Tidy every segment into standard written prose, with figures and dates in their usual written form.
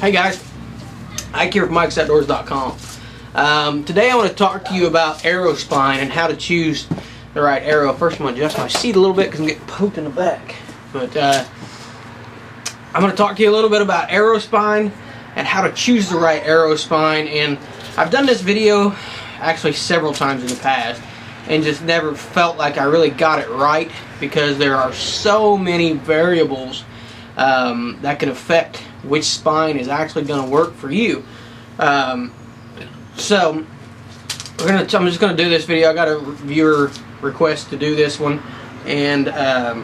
Hey guys, Ike here from Mike'sOutdoors.com. Today I want to talk to you about arrow spine and how to choose the right arrow. First I'm going to adjust my seat a little bit because I'm getting poked in the back. But I'm going to talk to you a little bit about arrow spine and how to choose the right arrow spine. And I've done this video actually several times in the past and just never felt like I really got it right because there are so many variables that can affect which spine is actually going to work for you. So I'm just going to do this video. I got a viewer request to do this one, and so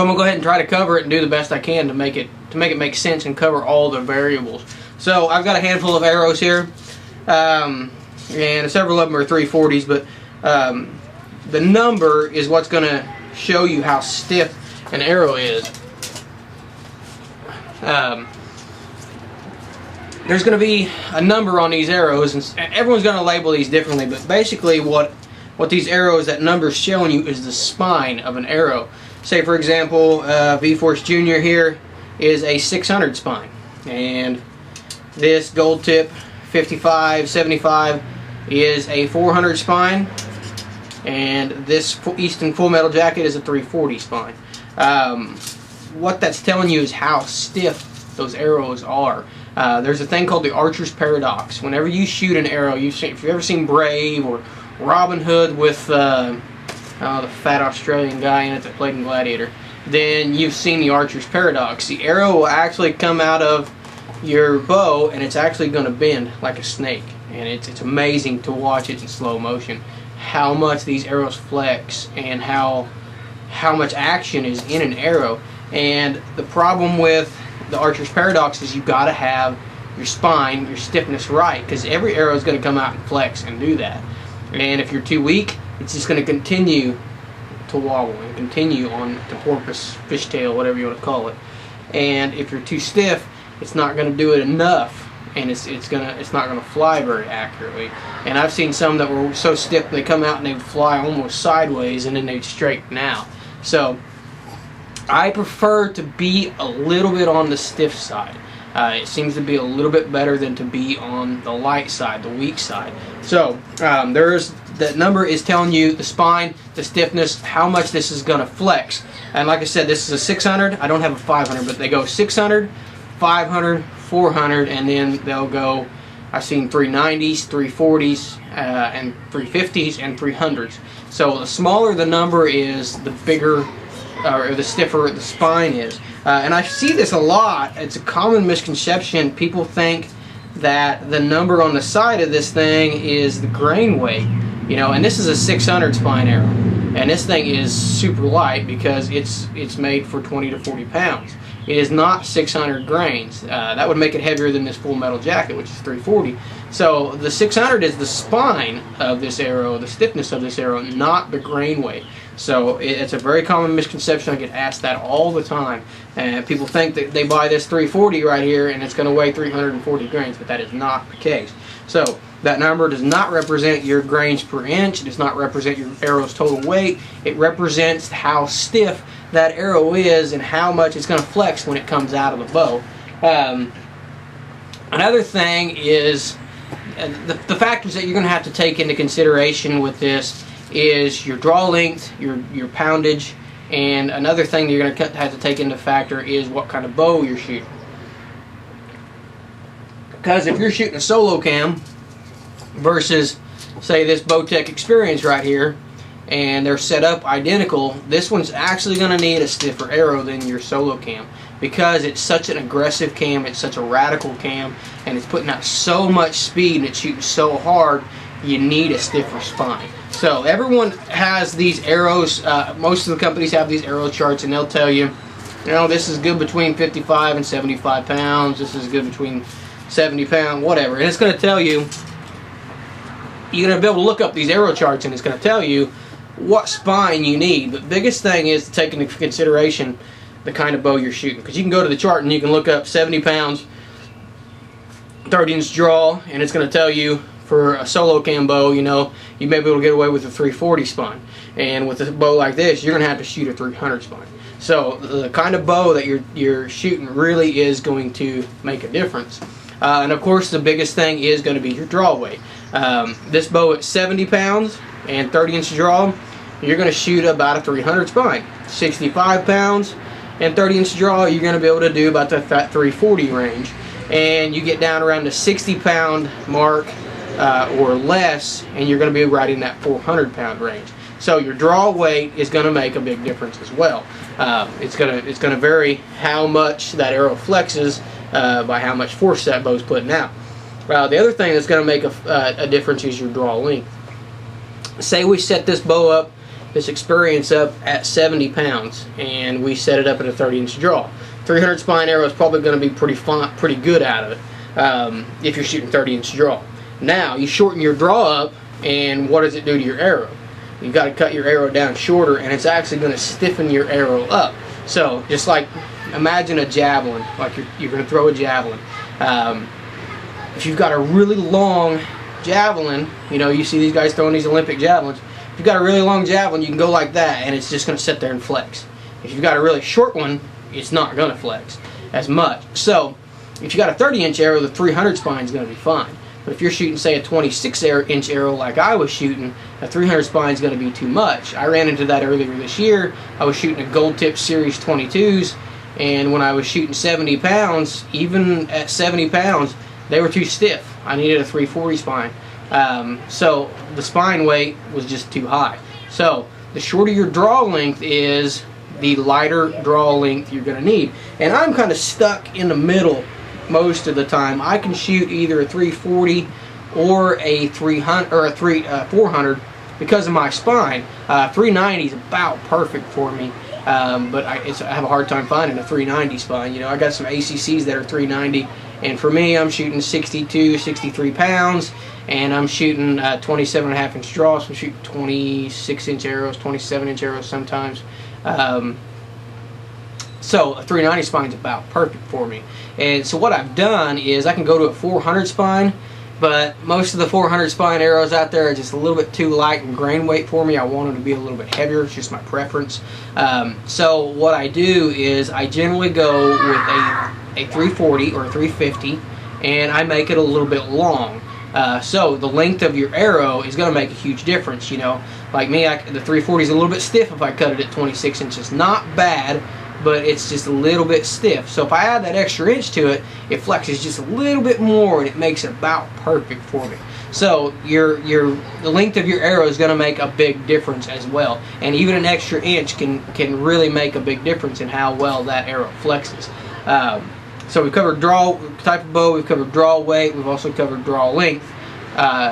I'm going to go ahead and try to cover it and do the best I can to make it make sense and cover all the variables. So I've got a handful of arrows here, and several of them are 340s, but the number is what's going to show you how stiff an arrow is. There's going to be a number on these arrows, and everyone's going to label these differently, but basically what these arrows, that number's showing you is the spine of an arrow. Say for example, V-Force Junior here is a 600 spine, and this Gold Tip 5575 is a 400 spine, and this Easton Full Metal Jacket is a 340 spine. What that's telling you is how stiff those arrows are. There's a thing called the archer's paradox. Whenever you shoot an arrow, if you've ever seen Brave or Robin Hood with the fat Australian guy in it that played in Gladiator, then you've seen the archer's paradox. The arrow will actually come out of your bow and it's actually going to bend like a snake, and it's amazing to watch it in slow motion how much these arrows flex and how much action is in an arrow. And the problem with the archer's paradox is you've got to have your spine, your stiffness right, because every arrow is going to come out and flex and do that. And if you're too weak, it's just going to continue to wobble and continue on to porpoise, fishtail, whatever you want to call it. And if you're too stiff, it's not going to do it enough, and it's not going to fly very accurately. And I've seen some that were so stiff they come out and they fly almost sideways and then they'd straighten out. So I prefer to be a little bit on the stiff side. It seems to be a little bit better than to be on the light side, the weak side. So that number is telling you the spine, the stiffness, how much this is going to flex. And like I said, this is a 600. I don't have a 500, but they go 600, 500, 400, and then they'll go, I've seen 390s, 340s, and 350s, and 300s. So the smaller the number is, the bigger or the stiffer the spine is. And I see this a lot. It's a common misconception. People think that the number on the side of this thing is the grain weight. You know, and this is a 600 spine arrow. And this thing is super light because it's made for 20 to 40 pounds. It is not 600 grains. That would make it heavier than this Full Metal Jacket, which is 340. So the 600 is the spine of this arrow, the stiffness of this arrow, not the grain weight. So it's a very common misconception. I get asked that all the time. And people think that they buy this 340 right here and it's going to weigh 340 grains, but that is not the case. So that number does not represent your grains per inch. It does not represent your arrow's total weight. It represents how stiff that arrow is and how much it's going to flex when it comes out of the bow. Another thing is the factors that you're going to have to take into consideration with this is your draw length, your poundage, and another thing that you're going to have to take into factor is what kind of bow you're shooting. Because if you're shooting a solo cam versus, say, this Bowtech Experience right here, and they're set up identical, this one's actually going to need a stiffer arrow than your solo cam because it's such an aggressive cam, it's such a radical cam, and it's putting out so much speed and it's shooting so hard, you need a stiffer spine. So everyone has these arrows, most of the companies have these arrow charts, and they'll tell you, you know, this is good between 55 and 75 pounds, this is good between 70 pounds, whatever. And it's going to tell you, you're going to be able to look up these arrow charts and it's going to tell you what spine you need. But the biggest thing is to take into consideration the kind of bow you're shooting. Because you can go to the chart and you can look up 70 pounds, 30-inch draw, and it's going to tell you for a solo cam bow, you know, you may be able to get away with a 340 spine, and with a bow like this, you're gonna have to shoot a 300 spine. So the kind of bow that you're shooting really is going to make a difference. And of course, the biggest thing is going to be your draw weight. This bow at 70 pounds and 30-inch draw, you're going to shoot about a 300 spine. 65 pounds and 30-inch draw, you're going to be able to do about that 340 range. And you get down around the 60-pound mark or less, and you're going to be right in that 400-pound range. So your draw weight is going to make a big difference as well. It's going to vary how much that arrow flexes by how much force that bow's putting out. The other thing that's going to make a difference is your draw length. Say we set this bow up, this experience up at 70 pounds, and we set it up at a 30-inch draw. 300 spine arrow is probably going to be pretty good out of it if you're shooting 30-inch draw. Now you shorten your draw up, and what does it do to your arrow? You've got to cut your arrow down shorter, and it's actually going to stiffen your arrow up. So just like imagine a javelin, like you're going to throw a javelin. If you've got a really long javelin, you know, you see these guys throwing these Olympic javelins. If you've got a really long javelin, you can go like that, and it's just going to sit there and flex. If you've got a really short one, it's not going to flex as much. So if you got a 30-inch arrow, the 300 spine is going to be fine. But if you're shooting, say, a 26-inch arrow like I was shooting, a 300 spine is going to be too much. I ran into that earlier this year. I was shooting a Gold Tip Series 22s, and when I was shooting 70 pounds, even at 70 pounds, they were too stiff. I needed a 340 spine. So the spine weight was just too high. So the shorter your draw length is, the lighter draw length you're going to need. And I'm kind of stuck in the middle most of the time. I can shoot either a 340 or a 300 or a 400 because of my spine. 390 is about perfect for me, but I have a hard time finding a 390 spine. You know, I got some ACCs that are 390, and for me, I'm shooting 62, 63 pounds, and I'm shooting 27.5-inch draws. So I'm shooting 26-inch arrows, 27-inch arrows sometimes. So a 390 spine is about perfect for me. And so what I've done is I can go to a 400 spine, but most of the 400 spine arrows out there are just a little bit too light in grain weight for me. I want them to be a little bit heavier. It's just my preference. So what I do is I generally go with a 340 or a 350, and I make it a little bit long. So the length of your arrow is going to make a huge difference. You know, like me, the 340 is a little bit stiff if I cut it at 26 inches. Not bad, but it's just a little bit stiff. So if I add that extra inch to it, it flexes just a little bit more, and it makes it about perfect for me. So the length of your arrow is going to make a big difference as well, and even an extra inch can really make a big difference in how well that arrow flexes. So we've covered draw type of bow, we've covered draw weight, we've also covered draw length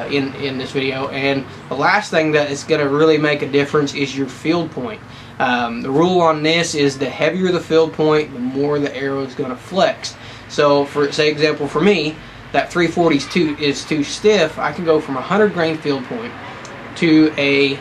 in this video, and the last thing that is going to really make a difference is your field point. The rule on this is the heavier the field point, the more the arrow is going to flex. So for example, for me, that 340 is too stiff. I can go from 100 grain field point to a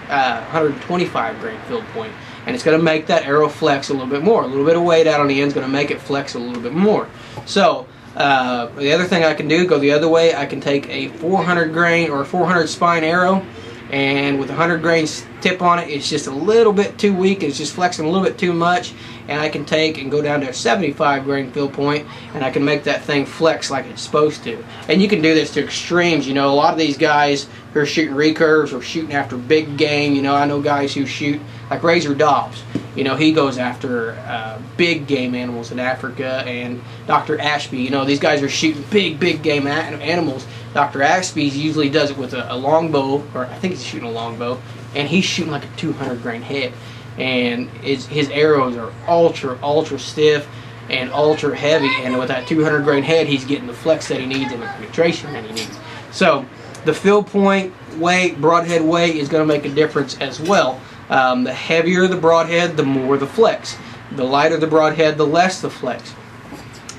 125 grain field point, and it's going to make that arrow flex a little bit more. A little bit of weight out on the end is going to make it flex a little bit more. So the other thing I can do, go the other way, I can take a 400 grain or a 400 spine arrow, and with 100 grain tip on it, it's just a little bit too weak, it's just flexing a little bit too much, and I can take and go down to a 75 grain field point, and I can make that thing flex like it's supposed to. And you can do this to extremes. You know, a lot of these guys who are shooting recurves or shooting after big game, you know, I know guys who shoot, like Razor Dobbs, you know, he goes after big game animals in Africa, and Dr. Ashby, you know, these guys are shooting big game animals. Dr. Ashby usually does it with a longbow, or I think he's shooting a longbow, and he's shooting like a 200 grain head, and his arrows are ultra stiff and ultra heavy, and with that 200 grain head, he's getting the flex that he needs and the penetration that he needs. So the field point weight, broadhead weight is going to make a difference as well. The heavier the broadhead, the more the flex. The lighter the broadhead, the less the flex.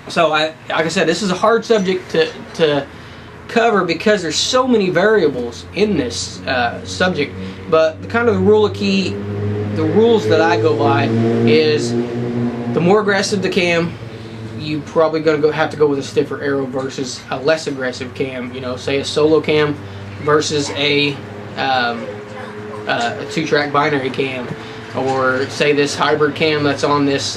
So like I said, this is a hard subject to cover because there's so many variables in this subject. But the rules that I go by is the more aggressive the cam you probably going to have to go with a stiffer arrow versus a less aggressive cam. You know, say a solo cam versus a 2-track binary cam, or say this hybrid cam that's on this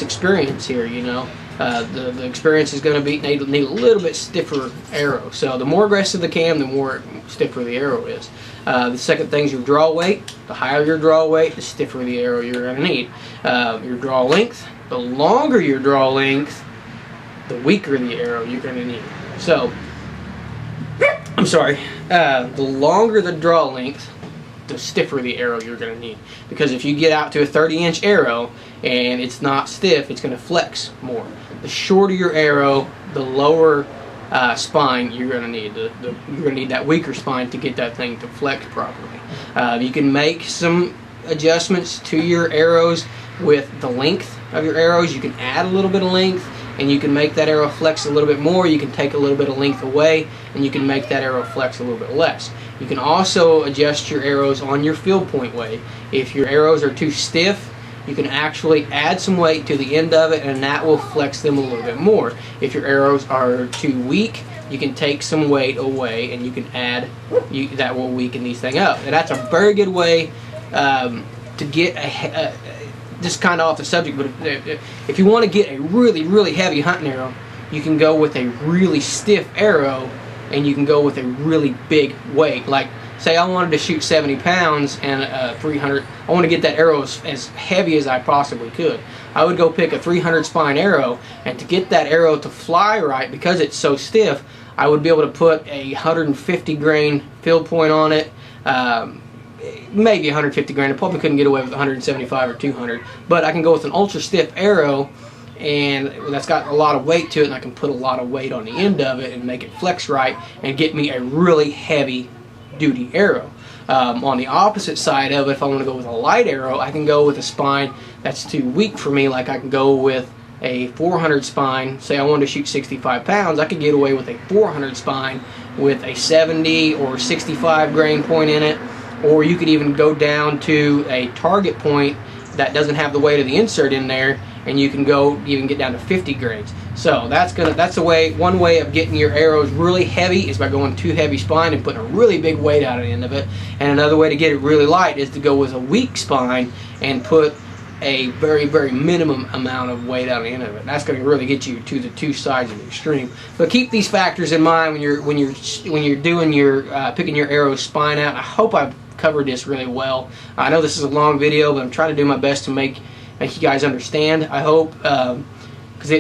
experience here. You know, the experience is going to need a little bit stiffer arrow. So the more aggressive the cam, the more stiffer the arrow is. The second thing is your draw weight. The higher your draw weight, the stiffer the arrow you're going to need. Your draw length. The longer your draw length, the weaker the arrow you're going to need. So, I'm sorry, the longer the draw length, the stiffer the arrow you're going to need. Because if you get out to a 30-inch arrow and it's not stiff, it's going to flex more. The shorter your arrow, the lower spine you're going to need. You're going to need that weaker spine to get that thing to flex properly. You can make some adjustments to your arrows with the length of your arrows. You can add a little bit of length, and you can make that arrow flex a little bit more. You can take a little bit of length away, and you can make that arrow flex a little bit less. You can also adjust your arrows on your field point weight. If your arrows are too stiff, you can actually add some weight to the end of it, and that will flex them a little bit more. If your arrows are too weak, you can take some weight away, and you can add, that will weaken these things up. And that's a very good way to get just kind of off the subject, but if you want to get a really, really heavy hunting arrow, you can go with a really stiff arrow, and you can go with a really big weight. Like, say I wanted to shoot 70 pounds and 300, I want to get that arrow as heavy as I possibly could. I would go pick a 300 spine arrow, and to get that arrow to fly right, because it's so stiff, I would be able to put a 150 grain field point on it, maybe 150 grain. I probably couldn't get away with 175 or 200, but I can go with an ultra stiff arrow, and that's got a lot of weight to it, and I can put a lot of weight on the end of it and make it flex right and get me a really heavy duty arrow. On the opposite side of it, if I want to go with a light arrow, I can go with a spine that's too weak for me. Like I can go with a 400 spine. Say I wanted to shoot 65 pounds, I could get away with a 400 spine with a 70 or 65 grain point in it. Or you could even go down to a target point that doesn't have the weight of the insert in there, and you can go even get down to 50 grains. So that's the way. One way of getting your arrows really heavy is by going too heavy spine and putting a really big weight out of the end of it. And another way to get it really light is to go with a weak spine and put a very, very minimum amount of weight out of the end of it. That's going to really get you to the two sides of the extreme. But keep these factors in mind when you're doing your picking your arrow spine out. I hope I've covered this really well. I know this is a long video, but I'm trying to do my best to make you guys understand. I hope, because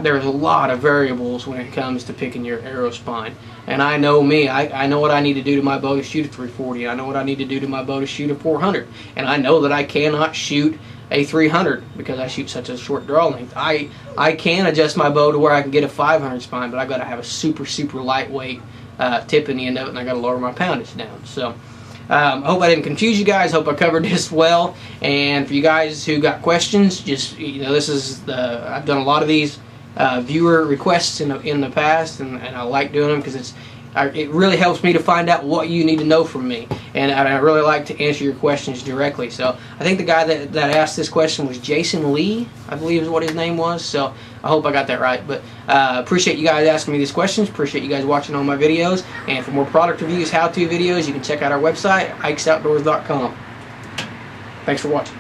there's a lot of variables when it comes to picking your arrow spine. And I know me, I know what I need to do to my bow to shoot a 340. I know what I need to do to my bow to shoot a 400. And I know that I cannot shoot a 300 because I shoot such a short draw length. I can adjust my bow to where I can get a 500 spine, but I got to have a super, super lightweight tip in the end of it, and I got to lower my poundage down. So I hope I didn't confuse you guys. Hope I covered this well. And for you guys who got questions, just, you know, I've done a lot of these viewer requests in the past, and I like doing them because it really helps me to find out what you need to know from me, and I really like to answer your questions directly. So I think the guy that asked this question was Jason Lee, I believe is what his name was. So I hope I got that right. But appreciate you guys asking me these questions. Appreciate you guys watching all my videos. And for more product reviews, how-to videos, you can check out our website, ikesoutdoors.com. Thanks for watching.